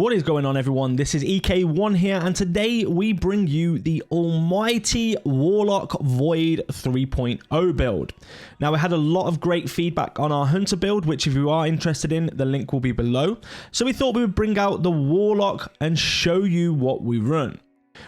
What is going on, everyone? This is EK1 here, and today we bring you the almighty Warlock Void 3.0 build. Now, we had a lot of great feedback on our Hunter build, which if you are interested in, the link will be below. So we thought we would bring out the Warlock and show you what we run.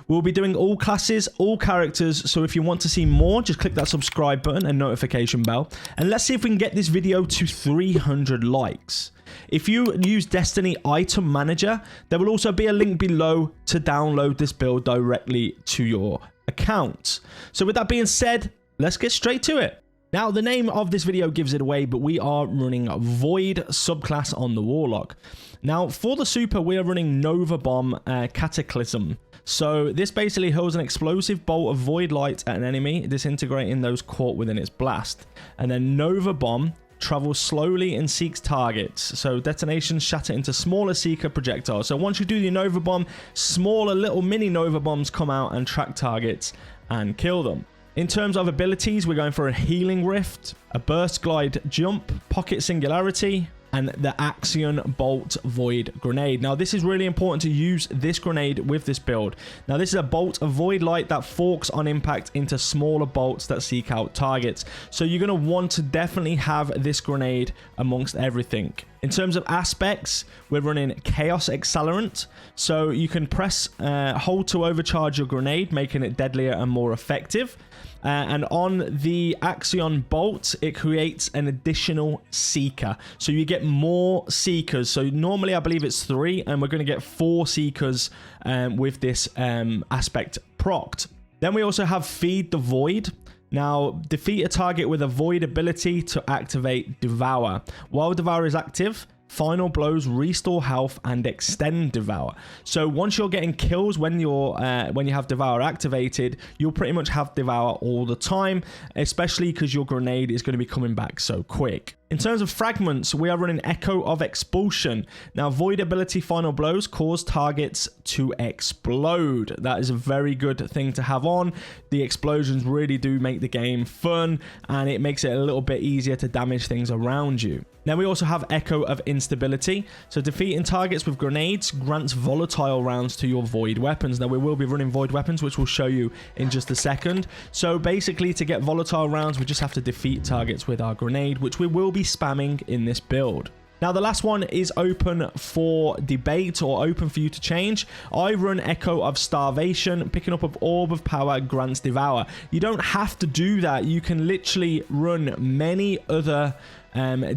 We'll be doing all classes, all characters, so if you want to see more, just click that subscribe button and notification bell. And let's see if we can get this video to 300 likes. If you use Destiny Item Manager, there will also be a link below to download this build directly to your account. So with that being said, let's get straight to it. Now, the name of this video gives it away, but we are running a Void subclass on the Warlock. Now, for the super, we are running Nova Bomb Cataclysm. So this basically hurls an explosive bolt of void light at an enemy, disintegrating those caught within its blast. And then Nova Bomb travels slowly and seeks targets. So detonations shatter into smaller seeker projectiles. So once you do the Nova Bomb, smaller little mini Nova Bombs come out and track targets and kill them. In terms of abilities, we're going for a Healing Rift, a Burst Glide Jump, Pocket Singularity, and the AXION Bolt Void Grenade. Now, this is really important to use this grenade with this build. Now, this is a bolt of void light that forks on impact into smaller bolts that seek out targets. So you're going to want to definitely have this grenade amongst everything. In terms of aspects, we're running Chaos Accelerant. So you can press hold to overcharge your grenade, making it deadlier and more effective. And on the Axion Bolt, it creates an additional Seeker. So you get more Seekers. So normally I believe it's 3, and we're going to get 4 Seekers with this aspect procced. Then we also have Feed the Void. Now, defeat a target with a Void ability to activate Devour. While Devour is active, final blows restore health and extend Devour. So once you're getting kills when you have Devour activated, you'll pretty much have Devour all the time, especially because your grenade is going to be coming back so quick. In terms of fragments, we are running Echo of Expulsion. Now, Void ability final blows cause targets to explode. That is a very good thing to have on. The explosions really do make the game fun, and it makes it a little bit easier to damage things around you. Now, we also have Echo of Instability. So defeating targets with grenades grants volatile rounds to your Void weapons. Now, we will be running Void weapons, which we'll show you in just a second. So basically, to get volatile rounds, we just have to defeat targets with our grenade, which we will be spamming in this build. Now, the last one is open for debate or open for you to change. I run Echo of Starvation. Picking up an Orb of Power grants Devour. You don't have to do that. You can literally run many other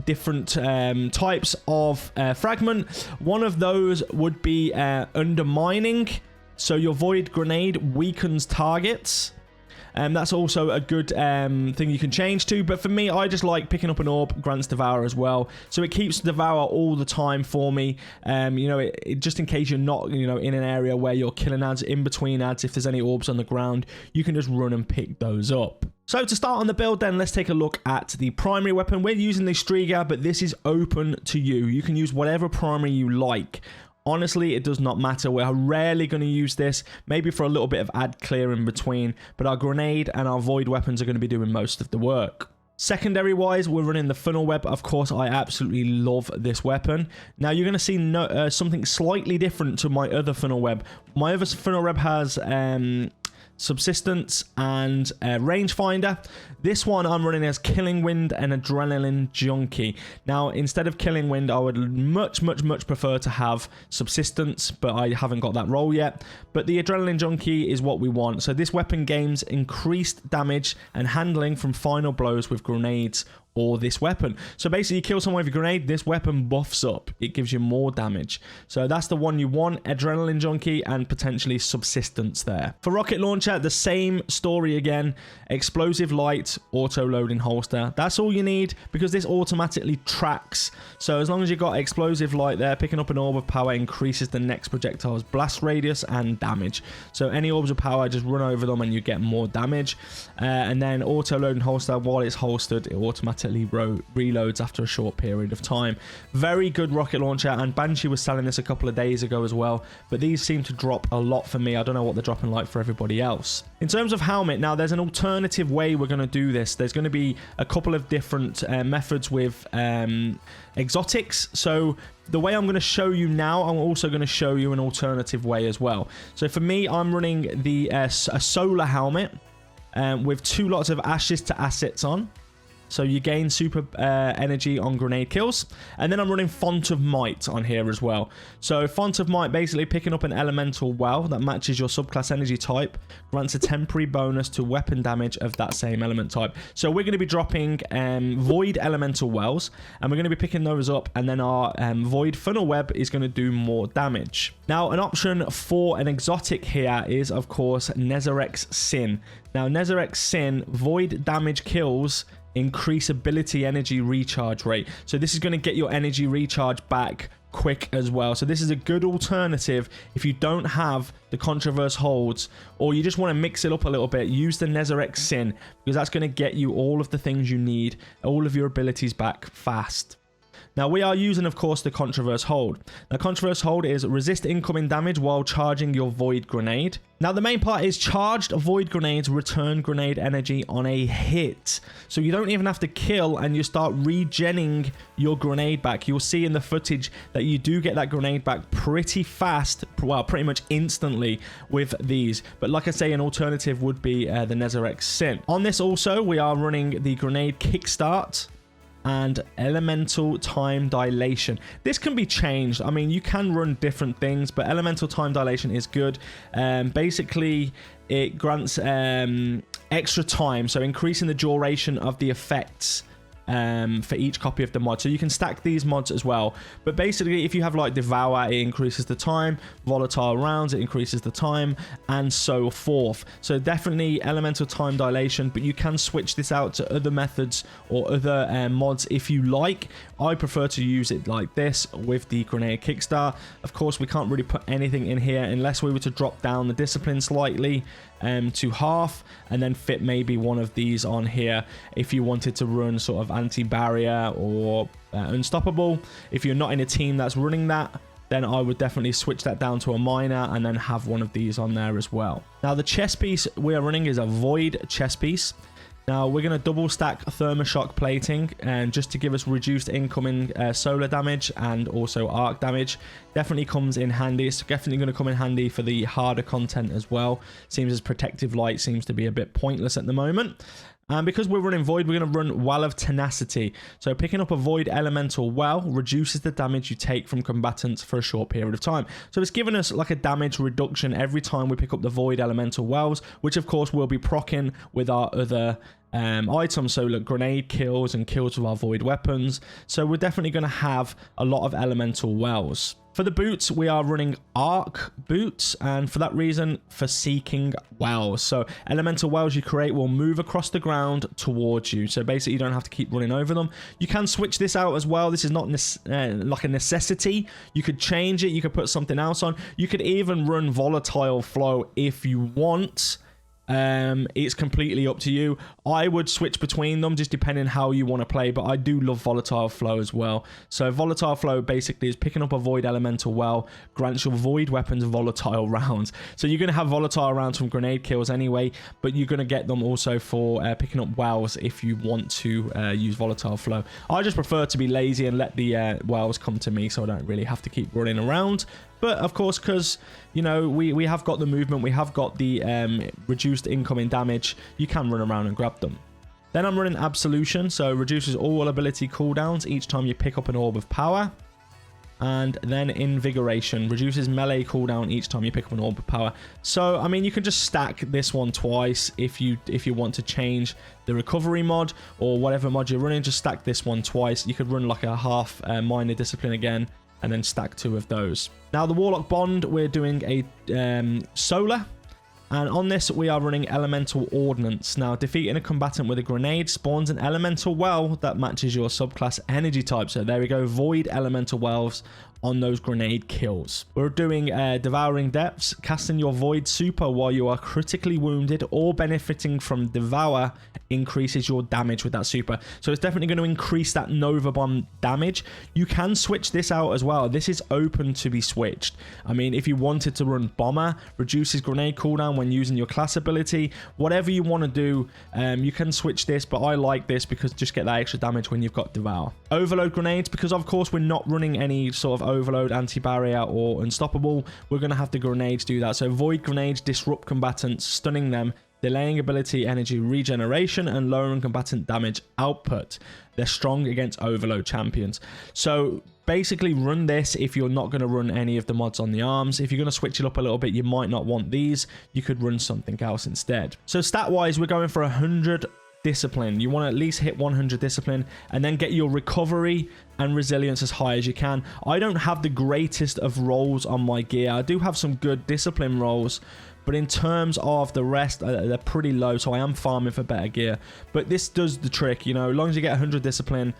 different types of fragment. One of those would be Undermining. So your Void Grenade weakens targets. That's also a good thing you can change to. But for me, I just like picking up an orb, grants Devour as well. So it keeps Devour all the time for me. You know, just in case you're not, you know, in an area where you're killing ads, in between ads, if there's any orbs on the ground, you can just run and pick those up. So to start on the build then, let's take a look at the primary weapon. We're using the Striga, but this is open to you. You can use whatever primary you like. Honestly, it does not matter. We're rarely going to use this, maybe for a little bit of ad clear in between, but our grenade and our void weapons are going to be doing most of the work. Secondary wise, we're running the funnel web. Of course, I absolutely love this weapon. Now, you're going to see something slightly different to my other funnel web. My other funnel web has Subsistence and Rangefinder. This one I'm running as Killing Wind and Adrenaline Junkie. Now, instead of Killing Wind, I would much prefer to have Subsistence, but I haven't got that role yet. But the Adrenaline Junkie is what we want. So this weapon gains increased damage and handling from final blows with grenades or this weapon. So basically, you kill someone with a grenade, this weapon buffs up. It gives you more damage. So that's the one you want, Adrenaline Junkie, and potentially Subsistence there. For rocket launcher, the same story again. Explosive light, auto loading holster. That's all you need, because this automatically tracks. So as long as you've got explosive light there, picking up an orb of power increases the next projectile's blast radius and damage. So any orbs of power, just run over them and you get more damage. And then auto loading holster, while it's holstered, it automatically automatically reloads after a short period of time. Very good rocket launcher, and Banshee was selling this a couple of days ago as well, but these seem to drop a lot for me. I don't know what they're dropping like for everybody else. In terms of helmet, now there's an alternative way we're going to do this. There's going to be a couple of different methods with exotics. So the way I'm going to show you now, I'm also going to show you an alternative way as well. So for me, I'm running the a solar helmet with 2 lots of ashes to assets on. So you gain super energy on grenade kills. And then I'm running Font of Might on here as well. So Font of Might, basically picking up an elemental well that matches your subclass energy type, grants a temporary bonus to weapon damage of that same element type. So we're going to be dropping Void Elemental Wells, and we're going to be picking those up, and then our Void Funnel Web is going to do more damage. Now, an option for an exotic here is, of course, Nezarek's Sin. Now, Nezarek's Sin, void damage kills increase ability energy recharge rate. So this is going to get your energy recharge back quick as well. So this is a good alternative if you don't have the Controverse holds, or you just want to mix it up a little bit. Use the Nezarek's Sin, because that's going to get you all of the things you need, all of your abilities back fast. Now, we are using, of course, the Controverse hold. Now, Controverse hold is resist incoming damage while charging your Void Grenade. Now, the main part is charged Void Grenades return grenade energy on a hit. So you don't even have to kill, and you start regenning your grenade back. You'll see in the footage that you do get that grenade back pretty fast, well, pretty much instantly with these. But like I say, an alternative would be the Nezarek's Sin. On this also, we are running the Grenade Kickstart and Elemental Time Dilation. This can be changed. I mean, you can run different things, but Elemental Time Dilation is good. Basically, it grants extra time, so increasing the duration of the effects for each copy of the mod. So you can stack these mods as well. But basically, if you have like Devour, it increases the time. Volatile Rounds, it increases the time, and so forth. So definitely Elemental Time Dilation, but you can switch this out to other methods or other mods if you like. I prefer to use it like this with the Grenade Kickstart. Of course, we can't really put anything in here unless we were to drop down the discipline slightly to half, and then fit maybe one of these on here if you wanted to run sort of anti-barrier or unstoppable. If you're not in a team that's running that, then I would definitely switch that down to a minor and then have one of these on there as well. Now, the chest piece we are running is a Void chest piece. Now, we're going to double stack Thermoshock plating, and just to give us reduced incoming solar damage and also arc damage. Definitely comes in handy. It's definitely going to come in handy for the harder content as well. Seems as protective light seems to be a bit pointless at the moment. And because we're running Void, we're going to run Well of Tenacity. So picking up a Void Elemental Well reduces the damage you take from combatants for a short period of time. So it's giving us like a damage reduction every time we pick up the Void Elemental Wells, which of course we'll be proccing with our other items. So look, grenade kills and kills with our Void weapons. So we're definitely going to have a lot of Elemental Wells. For the boots, we are running Arc boots, and for that reason, for seeking wells. So elemental wells you create will move across the ground towards you. So basically, you don't have to keep running over them. You can switch this out as well. This is not like a necessity. You could change it. You could put something else on. You could even run volatile flow if you want. It's completely up to you. I would switch between them just depending how you want to play, but I do love volatile flow as well. So volatile flow basically is picking up a Void Elemental Well, grants your Void weapons volatile rounds. So you're going to have volatile rounds from grenade kills anyway, but you're going to get them also for picking up wells if you want to use volatile flow. I just prefer to be lazy and let the wells come to me, so I don't really have to keep running around. But of course, because, you know, we have got the movement, we have got the reduced incoming damage, you can run around and grab them. Then I'm running Absolution, so reduces all ability cooldowns each time you pick up an orb of power. And then Invigoration, reduces melee cooldown each time you pick up an orb of power. So, I mean, you can just stack this one twice if you want to change the recovery mod or whatever mod you're running. Just stack this one twice. You could run like a half minor discipline again, and then stack two of those. Now, the Warlock Bond, we're doing a solar. And on this, we are running Elemental Ordnance. Now, defeating a combatant with a grenade spawns an Elemental Well that matches your subclass energy type. So there we go, Void Elemental Wells on those grenade kills. We're doing Devouring Depths, casting your Void super while you are critically wounded or benefiting from Devour increases your damage with that super. So it's definitely going to increase that Nova Bomb damage. You can switch this out as well. This is open to be switched. I mean, if you wanted to run Bomber, reduces grenade cooldown when using your class ability, whatever you want to do, you can switch this, but I like this because just get that extra damage when you've got Devour. Overload grenades, because of course we're not running any sort of overload, anti-barrier or unstoppable, we're going to have the grenades do that. So void grenades disrupt combatants, stunning them, delaying ability energy regeneration and lowering combatant damage output. They're strong against overload champions. So basically run this if you're not going to run any of the mods on the arms. If you're going to switch it up a little bit, you might not want these. You could run something else instead. So stat wise, we're going for 100 discipline. You want to at least hit 100 discipline and then get your recovery and resilience as high as you can. I don't have the greatest of rolls on my gear. I do have some good discipline rolls, but in terms of the rest, they're pretty low, so I am farming for better gear. But this does the trick, you know, as long as you get 100 discipline,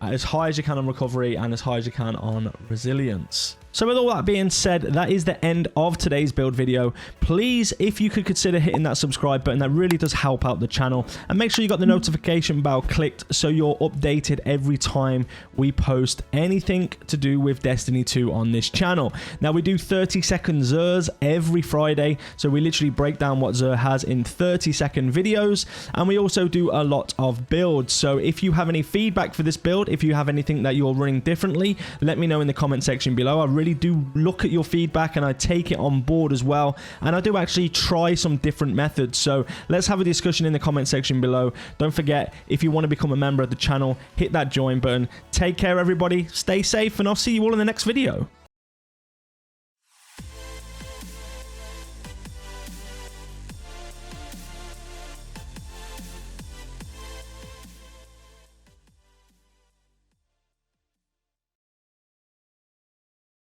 as high as you can on recovery and as high as you can on resilience. So with all that being said, that is the end of today's build video. Please, if you could consider hitting that subscribe button, that really does help out the channel. And make sure you got the notification bell clicked so you're updated every time we post anything to do with Destiny 2 on this channel. Now, we do 30-second Zers every Friday. So we literally break down what Zer has in 30-second videos. And we also do a lot of builds. So if you have any feedback for this build, if you have anything that you're running differently, let me know in the comment section below. I really do look at your feedback and I take it on board as well, and I do actually try some different methods. So let's have a discussion in the comment section below. Don't forget, if you want to become a member of the channel, hit that join button. Take care everybody, stay safe, and I'll see you all in the next video.